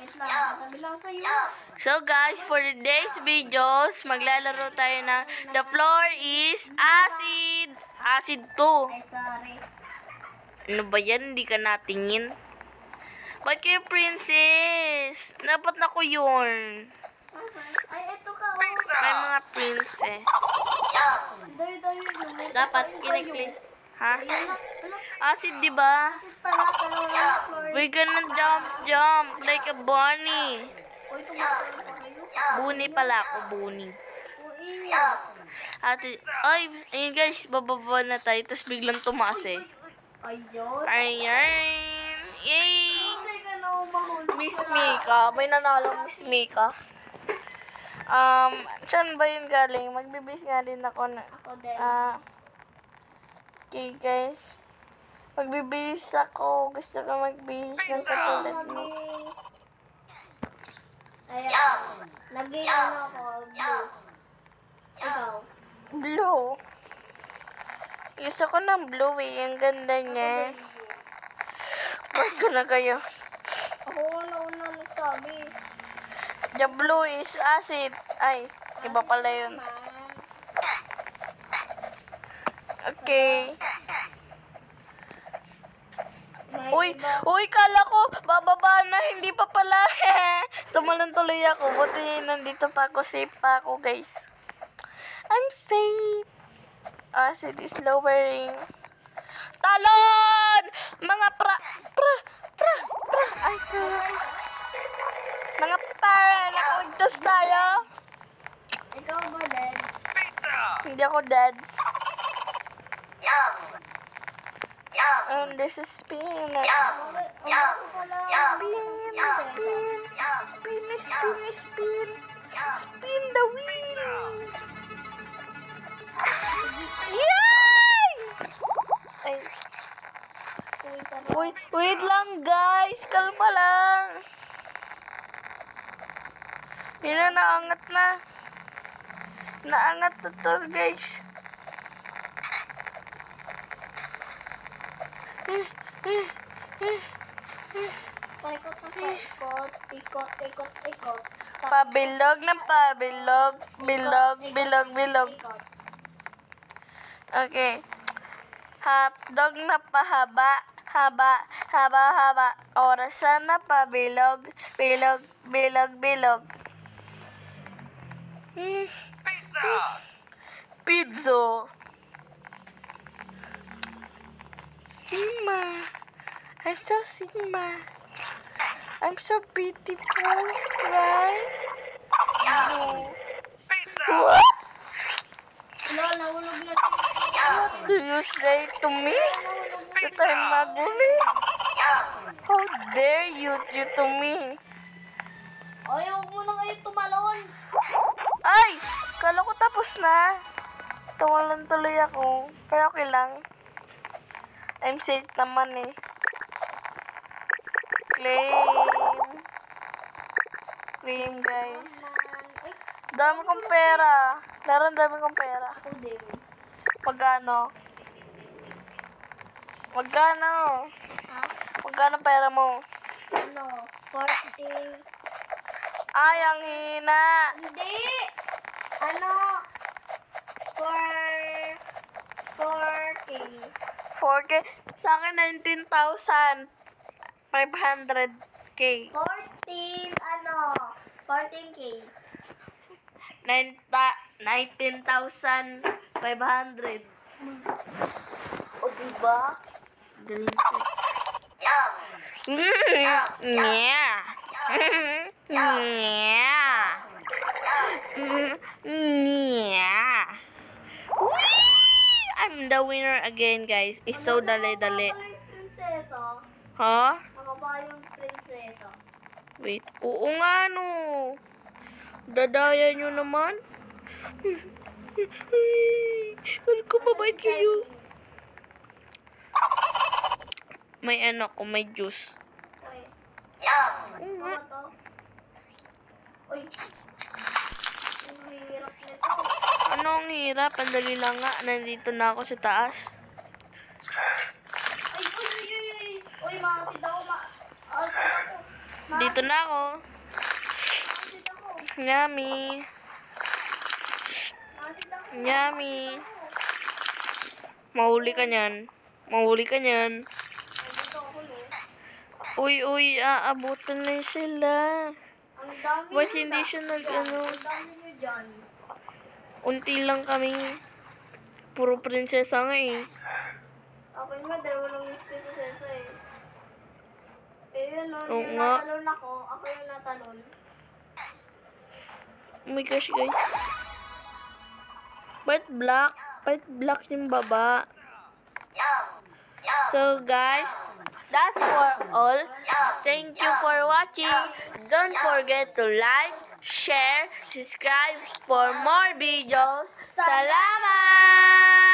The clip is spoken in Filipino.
Wait lang, katabi lang sa'yo. So guys, for today's videos, maglalaro tayo ng The Floor is Acid. Acid 2. Ay, sorry. Ano ba yan? Hindi ka natingin. Ba't kayo princess? Dapat na ko yun. Ay, eto ka. May mga princess. Dayo. Dapat kiniklik. Ha? Ayun na. Acid, di ba? Pala, floor. We're gonna jump like a bunny. Uy, tumatalo pa kayo. Bunny pala ako, bunny. Uy, Ate, ayun guys, bababa na tayo, tapos biglang tumaas eh. ayun. Ayan! Yay! Hindi ka na umahulog. Miss Mika, may nanalo Miss Mika. Saan ba yun galing? Magbibis nga din ako na. Ako din. Okay guys. Magbibis ako. Gusto ko magbis ng katulad mo. Ayan. Naging ano ako, blue. Ikaw. Blue. Gusto ko ng blue eh. Ang ganda niya. Ba't ko na kayo? Ako una nagsabi. The blue is acid. Ay, iba pala yun. Okay. Uy, kala ko, bababa na, hindi pa pala. Tumalon tuloy ako. Buti nandito pa ako, safe pa ako, guys. I'm safe. Acid is lowering. Talon! Mga Ay, mga nakaligtas tayo. Ikaw ba din? Hindi ako dead. And this is spin. Spin the wheel. Yay! Ay. Wait lang guys. Kalma lang. Yun na, naangat na. Naangat na to guys. Ikot. Pabilog ng pabilog. Bilog. Okay. Hotdog na pahaba. Haba. Orasan na pabilog. Bilog. Pizza. Sigma. I'm so beautiful, right? No. What? Nahulog na What do you say to me? That I'm ugly? How dare you to me? Ay, huwag mo na kayo tumalon. Ay! Kala ko tapos na. Tumalon tuloy ako. Pero okay lang. I'm safe naman eh. Claim guys. Dami kong pera. Dami kong pera. Ako din. Magkano? Ha? Magkano pera mo? Ano? 40. Ay, ang hina. Hindi! Ano? 4K. 4K. Sa akin, 19,500K. 14K. 19,500. O, diba? Galing ko. Yeah. I'm the winner again, guys. It's so dali-dali. Prinsesa. Ha? Nakabayong prinsesa. Wait. Oo nga, no. Dadaya nyo naman. Ano ko, mabait kayo. May ano ko, may juice. Uy. Oo nga. Ano to? Uy. Ang hirap nito. Ano ang hirap? Ang dali lang nga. Nandito na ako sa taas. Uy, mga si daw, ako. Dito na ako. Nakakita ko. Yummy. Nakakita ko. Yummy. Mahuli ka niyan. Mahuli ka niyan. Nandito ako eh. Uy, aabutan na sila. Ang dami Ba't nyo hindi na- siya dyan. nag-ano? Ang dami nyo dyan. Unti lang kami. Puro prinsesa nga eh. Ako nga, dalawa lang yung prinsesa eh. Eh yun no, Oo yung nga. natalon ako yung natalon. Oh my gosh, guys. Ba't black? Ba't black yung baba? So, guys, that's for all. Thank you for watching. Don't forget to like, share, subscribe for more videos. Salamat!